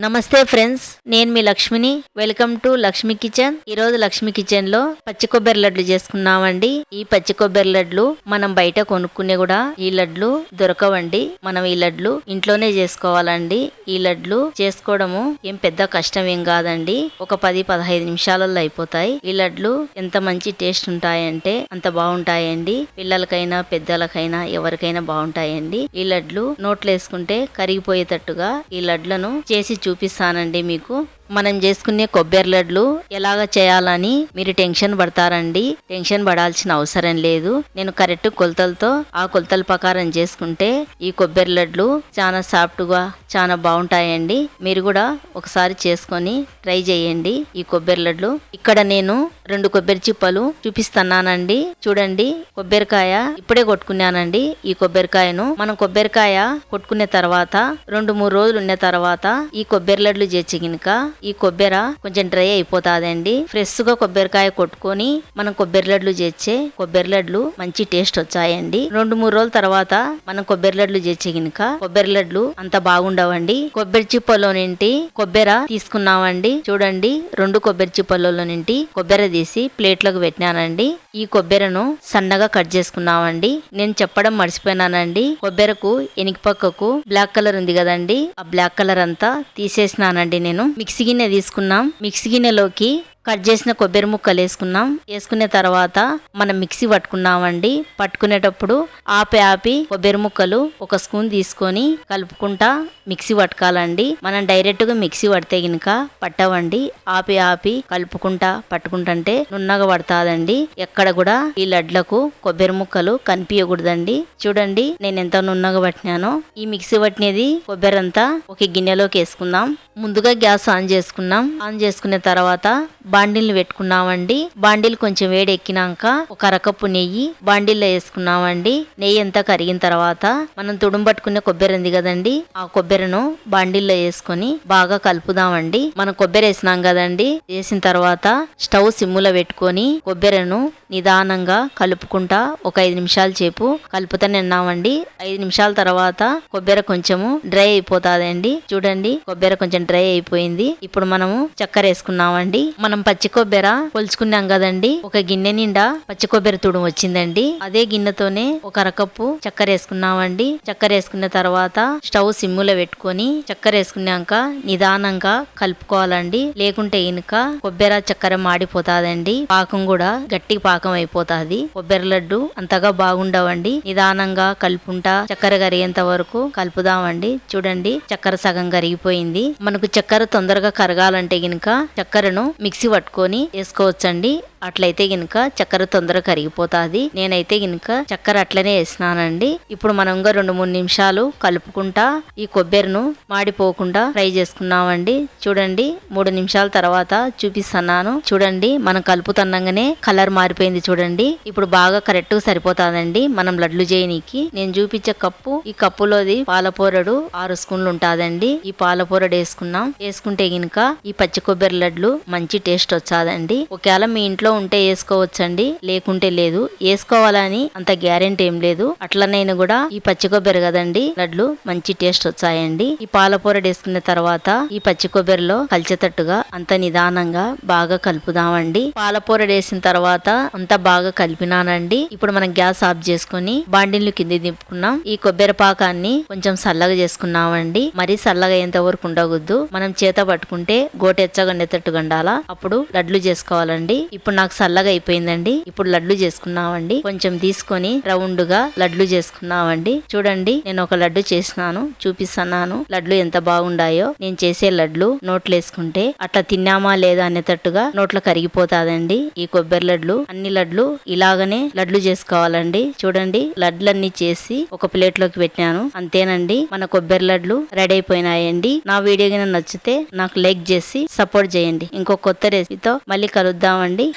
నమస్తే ఫ్రెండ్స్, నేను మీ లక్ష్మిని. Welcome to Lakshmi kitchen. ఈ రోజు లక్ష్మి కిచెన్ లో పచ్చి కొబ్బరి లడ్లు చేసుకున్నామండి. ఈ పచ్చి కొబ్బరి లడ్లు మనం బయట కొనుక్కునే కూడా ఈ లడ్లు దొరకవండి. మనం ఈ లడ్లు ఇంట్లోనే చేసుకోవాలండి. ఈ లడ్లు చేసుకోవడము ఏం పెద్ద కష్టం ఏం కాదండి. ఒక 10-15 నిమిషాలలో అయిపోతాయి. ఈ లడ్లు ఎంత మంచి టేస్ట్ ఉంటాయంటే అంత బాగుంటాయండి. పిల్లలకైనా పెద్దలకైనా ఎవరికైనా బాగుంటాయండి. ఈ లడ్లు నోట్లో వేసుకుంటే కరిగిపోయేటట్టుగా ఈ లడ్లను చేసి చూపిస్తానండి మీకు. మనం చేసుకునే కొబ్బరి లడ్లు ఎలాగ చేయాలని మీరు టెన్షన్ పడతారండి. టెన్షన్ పడాల్సిన అవసరం లేదు. నేను కరెక్ట్ కొలతలతో ఆ కొలతల ప్రకారం చేసుకుంటే ఈ కొబ్బరి లడ్లు చాలా సాఫ్ట్ గా చాలా బాగుంటాయండి. మీరు కూడా ఒకసారి చేసుకొని ట్రై చేయండి ఈ కొబ్బరి లడ్లు. ఇక్కడ నేను 2 కొబ్బరి చిప్పలు చూపిస్తున్నానండి. చూడండి, కొబ్బరికాయ ఇప్పుడే కొట్టుకున్నానండి. ఈ కొబ్బరికాయను మనం కొబ్బరికాయ కొట్టుకునే తర్వాత 2-3 రోజులు ఉన్న తర్వాత ఈ కొబ్బరి లడ్లు చేసి గినక ఈ కొబ్బరి కొంచెం డ్రై అయిపోతాదండి. ఫ్రెష్ గా కొబ్బరికాయ కొట్టుకొని మనం కొబ్బరి లడ్లు చేసే కొబ్బరి లడ్లు మంచి టేస్ట్ వచ్చాయండి. 2-3 రోజుల తర్వాత మనం కొబ్బరి లడ్లు చేసే గినక కొబ్బరి లడ్లు అంత బాగుండవండి. కొబ్బరి చిప్పలో నింటి కొబ్బరి తీసుకున్నామండి. చూడండి, 2 కొబ్బరి చిప్పలలో నింటి కొబ్బరి తీసి ప్లేట్లోకి పెట్టినానండి. ఈ కొబ్బరిను సన్నగా కట్ చేసుకున్నామండి. నేను చెప్పడం మర్చిపోయినానండి. కొబ్బరకు ఎనికి పక్కకు బ్లాక్ కలర్ ఉంది కదండి, ఆ బ్లాక్ కలర్ అంతా తీసేసినానండి. నేను మిక్సీ గిన్నె తీసుకున్నాం. మిక్సీ గిన్నెలోకి కట్ చేసిన కొబ్బరి ముక్కలు వేసుకున్నాం. వేసుకునే తర్వాత మనం మిక్సీ పట్టుకున్నామండి. పట్టుకునేటప్పుడు ఆపి కొబ్బరి ముక్కలు 1 స్పూన్ తీసుకొని కలుపుకుంటా మిక్సీ పట్టుకోవాలండి. మనం డైరెక్ట్ గా మిక్సీ పడితే గినక పట్టవండి. ఆపి కలుపుకుంటా పట్టుకుంటుంటే నున్నగా పడతాదండి. ఎక్కడ కూడా ఈ లడ్లకు కొబ్బరి ముక్కలు కనిపించకూడదండి. చూడండి, నేను ఎంత నున్నగా పట్టినానో. ఈ మిక్సీ పట్టినది కొబ్బరి అంతా ఒక గిన్నెలోకి వేసుకుందాం. ముందుగా గ్యాస్ ఆన్ చేసుకున్నాం. ఆన్ చేసుకున్న తర్వాత బాండిల్ని పెట్టుకున్నామండి. బాండిల్ కొంచెం వేడి ఎక్కినాక 1 అరకప్పు నెయ్యి బాండిల్లో వేసుకున్నామండి. నెయ్యి అంతా కరిగిన తర్వాత మనం తుడుము పట్టుకునే కొబ్బరి ఉంది కదండి, ఆ కొబ్బరిను బాండిల్లో వేసుకొని బాగా కలుపుదామండి. మనం కొబ్బరి వేసినాం కదండి. వేసిన తర్వాత స్టవ్ సిమ్ములో పెట్టుకొని కొబ్బరిను నిదానంగా కలుపుకుంటా ఒక 5 నిమిషాల సేపు కలుపుతూనే ఉన్నామండి. 5 నిమిషాల తర్వాత కొబ్బరి కొంచెము డ్రై అయిపోతాదండి. చూడండి, కొబ్బరి కొంచెం డ్రై అయిపోయింది. ఇప్పుడు మనము చక్కెర వేసుకున్నామండి. మనం పచ్చి కొబ్బరి కొలుచుకున్నాం కదండి, ఒక గిన్నె నిండా పచ్చి కొబ్బరి తుడుము వచ్చిందండి. అదే గిన్నెతోనే 1 అరకప్పు చక్కెర వేసుకున్నామండి. చక్కెర వేసుకున్న తర్వాత స్టవ్ సిమ్ములో పెట్టుకొని చక్కెర వేసుకున్నాక నిదానంగా కలుపుకోవాలండి. లేకుంటే ఇనుక కొబ్బరి చక్కెర మాడిపోతాదండి. పాకం కూడా గట్టి పాకం అయిపోతాది. కొబ్బరి లడ్డు అంతగా బాగుండవండి. నిదానంగా కలుపుకుంటా చక్కెర కరిగేంత వరకు కలుపుదామండి. చూడండి, చక్కెర సగం కరిగిపోయింది. మనకు చక్కెర తొందరగా కరగాలంటే గినక చక్కెరను మిక్సీ పట్టుకొని వేసుకోవచ్చండి. అట్లయితే గినక చక్కెర తొందరగా కరిగిపోతాది. నేనైతే గినక చక్కెర అట్లనే వేసినానండి. ఇప్పుడు మనం 2-3 నిమిషాలు కలుపుకుంటా ఈ కొబ్బరిను మాడిపోకుండా ఫ్రై చేసుకున్నామండి. చూడండి, 3 నిమిషాల తర్వాత చూపిస్తున్నాను. చూడండి, మనం కలుపుతున్నాగానే కలర్ మారిపోయింది. చూడండి, ఇప్పుడు బాగా కరెక్ట్ గా సరిపోతాదండి మనం లడ్లు చేయనీకి. నేను చూపించే కప్పు, ఈ కప్పులోది పాలపూరడు 6 స్పూన్లు ఉంటాదండి. ఈ పాలపూరడు వేసుకున్నాం. వేసుకుంటే గినక ఈ పచ్చి కొబ్బరి లడ్లు మంచి టేస్ట్ వచ్చాదండి. ఒకవేళ మీ ఇంట్లో ఉంటే వేసుకోవచ్చండి, లేకుంటే లేదు. వేసుకోవాలని అంత గ్యారెంటీ ఏం లేదు. అట్లనైనా కూడా ఈ పచ్చి కొబ్బరి కదండి లడ్లు మంచి టేస్ట్ వచ్చాయండి. ఈ పాలపూరడు వేసుకున్న తర్వాత ఈ పచ్చి కొబ్బరిలో కలిసేటట్టుగా అంత నిదానంగా బాగా కలుపుదామండి. పాలపూరడు వేసిన తర్వాత అంతా బాగా కలిపినానండి. ఇప్పుడు మనం గ్యాస్ ఆఫ్ చేసుకుని బాండిల్ని కింది దింపుకున్నాం. ఈ కొబ్బరి పాకాన్ని కొంచెం చల్లగా చేసుకున్నామండి. మరీ చల్లగా అయ్యేంత వరకు ఉండకూడదు. మనం చేత పట్టుకుంటే గోటెచ్చగా నెత్తట్టుగా ఉండాలా. అప్పుడు లడ్లు చేసుకోవాలండి. ఇప్పుడు నాకు చల్లగా అయిపోయిందండి. ఇప్పుడు లడ్లు చేసుకున్నామండి. కొంచెం తీసుకొని రౌండ్ గా లడ్లు చేసుకున్నామండి. చూడండి, నేను ఒక లడ్డు చేసినాను, చూపిస్తున్నాను. లడ్లు ఎంత బాగుండాయో. నేను చేసే లడ్లు నోట్లు వేసుకుంటే అట్లా తిన్నామా లేదా అనేటట్టుగా నోట్లో కరిగిపోతాదండి. ఈ కొబ్బరి లడ్లు అన్ని లడ్లు ఇలాగనే లడ్లు చేసుకోవాలండి. చూడండి, లడ్లన్నీ చేసి ఒక ప్లేట్ లోకి పెట్టాను. అంతేనండి, మన కొబ్బరి లడ్లు రెడీ అయిపోయినాయండి. నా వీడియో గిన నచ్చితే నాకు లైక్ చేసి సపోర్ట్ చేయండి. ఇంకో కొత్త రెసిపీతో మళ్ళీ కలుద్దామండి.